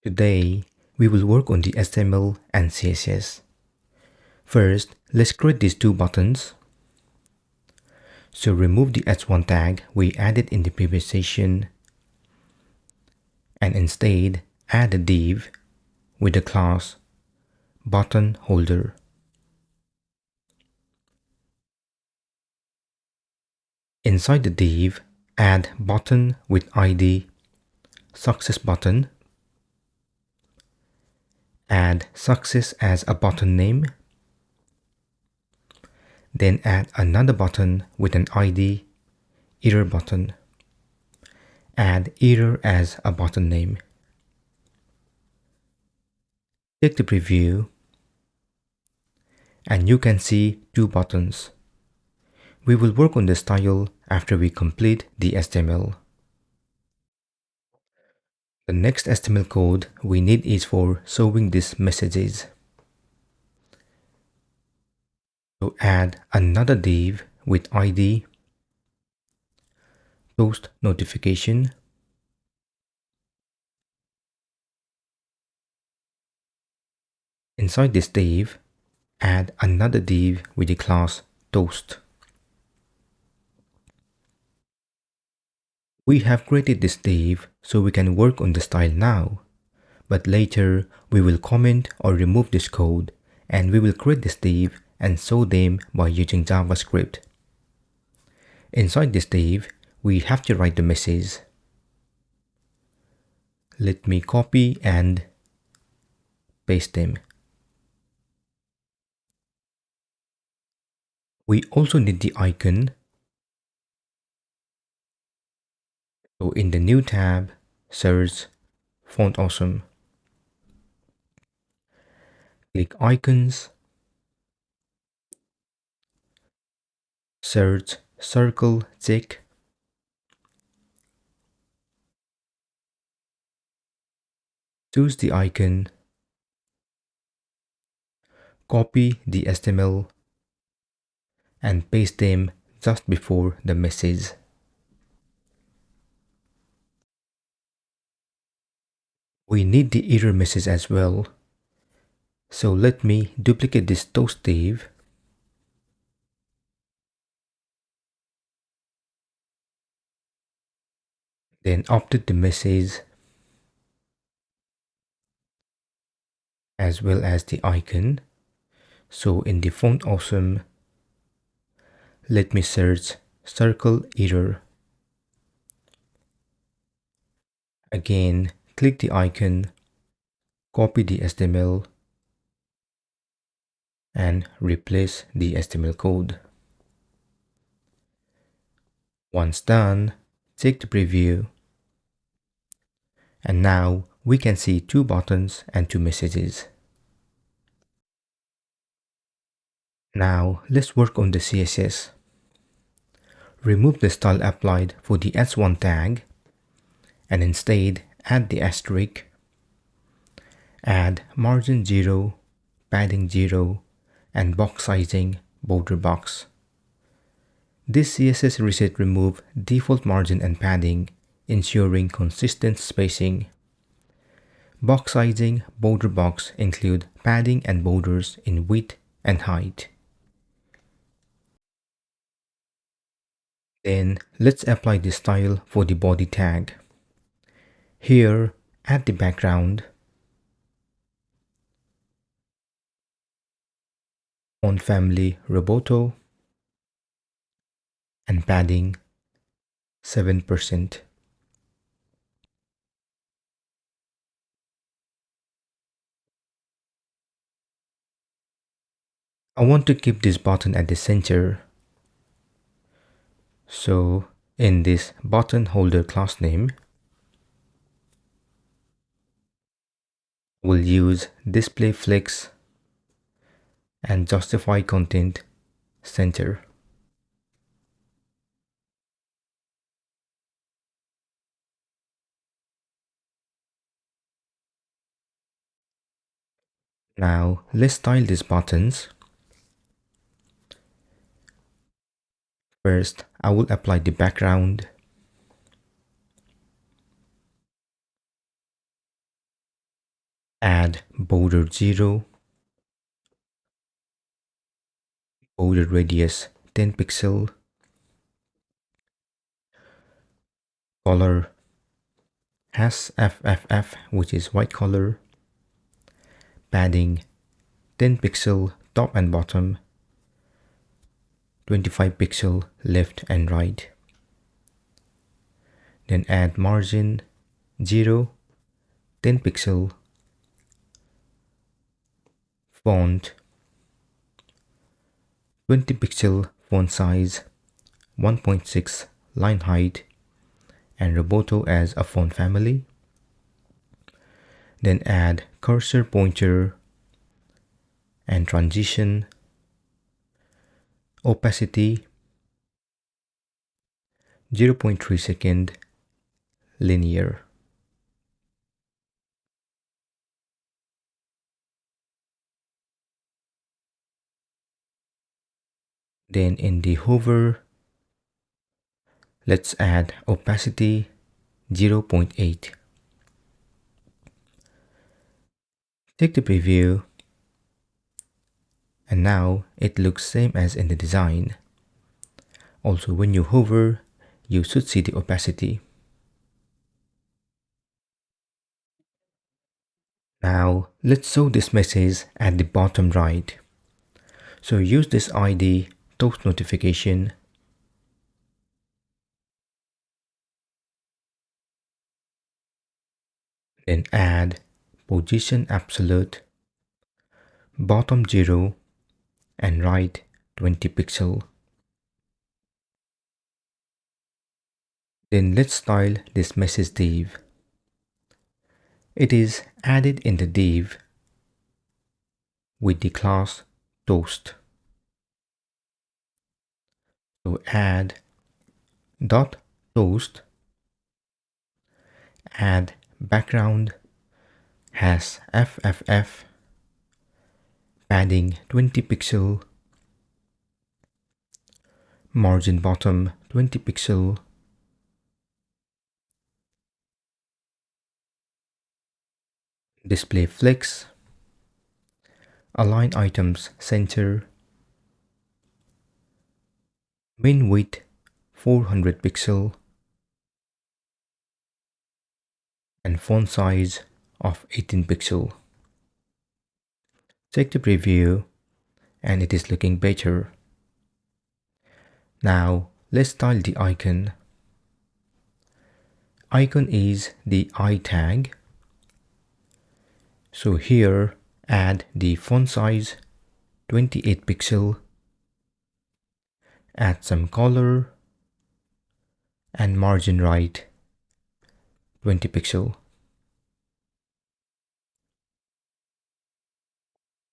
Today, we will work on the HTML and CSS. First, let's create these two buttons. So remove the h1 tag we added in the previous session and instead add a div with the class button holder. Inside the div, add button with ID success button. Add success as a button name. Then add another button with an ID error button. Add error as a button name. Check the preview and you can see two buttons. We will work on the style after we complete the HTML. The next HTML code we need is for showing these messages. So add another div with ID post notification. Inside this div, add another div with the class toast. We have created this div so we can work on the style now, but later we will comment or remove this code and we will create this div and show them by using JavaScript. Inside this div, we have to write the message. Let me copy and paste them. We also need the icon. So in the new tab, search Font Awesome. Click Icons. Search Circle Check. Choose the icon. Copy the HTML and paste them just before the message. We need the error message as well. So let me duplicate this toast div. Then update the message as well as the icon. So in the Font Awesome, let me search circle error. Again, click the icon, copy the HTML and replace the HTML code. Once done, check the preview. And now we can see two buttons and two messages. Now let's work on the CSS. Remove the style applied for the h1 tag and instead add the asterisk. Add margin 0, padding 0 and box sizing border box. This CSS reset remove default margin and padding, ensuring consistent spacing. Box sizing border box include padding and borders in width and height. Then let's apply the style for the body tag. Here, add the background, font family Roboto, and padding 7%. I want to keep this button at the center. So in this button holder class name, we'll use display flex and justify content center. Now let's style these buttons. First, I will apply the background. Add border 0, border radius 10 pixel, color has FFF, which is white color, padding 10 pixel top and bottom, 25 pixel left and right. Then add margin 0, 10 pixel, font 20 pixel font size, 1.6 line height, and Roboto as a font family. Then add cursor pointer and transition, opacity 0.3 second, linear. Then in the hover, let's add opacity 0.8. Take the preview, and now it looks same as in the design. Also, when you hover, you should see the opacity. Now let's show this message at the bottom right. So use this ID toast notification, then add position absolute, bottom 0, and right 20 pixel. Then let's style this message div. It is added in the div with the class toast. So add dot toast, add background has FFF, padding 20 pixel, margin bottom 20 pixel, display flex, align items center, min width 400 pixel, and font size of 18 pixel. Check the preview, and it is looking better. Now let's style the icon. Icon is the I tag. So here add the font size 28 pixel, add some color, and margin right 20 pixel.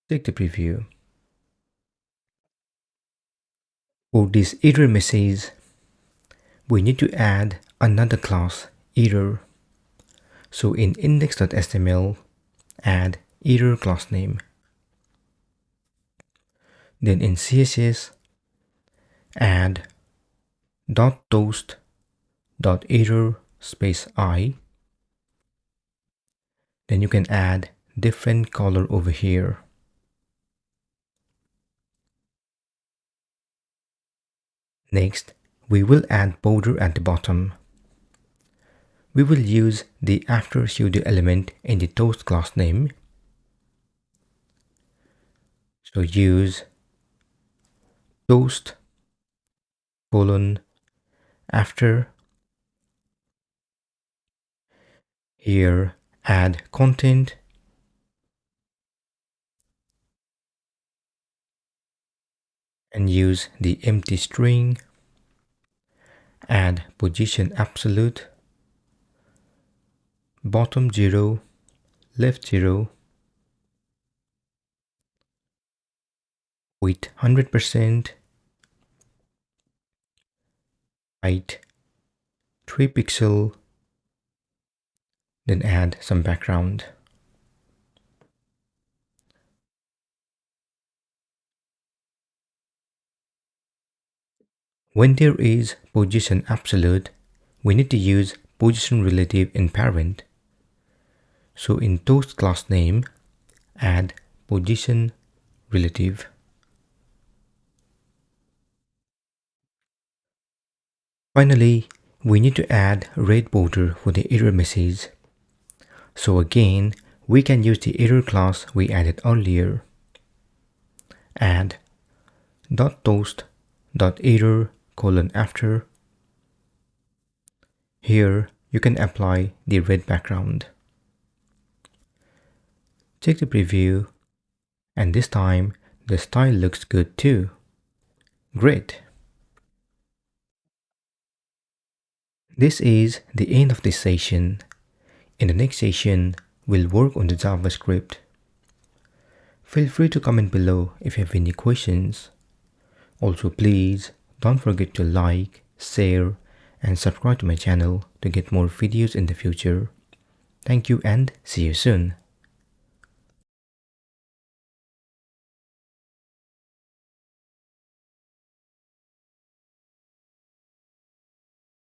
Take the preview. For this error message, we need to add another class, error. So in index.html, add error class name. Then in CSS, add .toast.error space I. Then you can add different color over here. Next, we will add border at the bottom. We will use the after pseudo element in the toast class name. So use toast colon after. Here add content, and use the empty string, add position absolute, bottom 0, left 0, width 100%, height 3 pixel, then add some background. When there is position absolute, we need to use position relative in parent. So in toast class name, add position relative. Finally, we need to add red border for the error message. So again, we can use the error class we added earlier. Add .toast.error :after. Here you can apply the red background. Check the preview, and this time the style looks good too. Great! This is the end of this session. In the next session, we'll work on the JavaScript. Feel free to comment below if you have any questions. Also, please don't forget to like, share, and subscribe to my channel to get more videos in the future. Thank you and see you soon.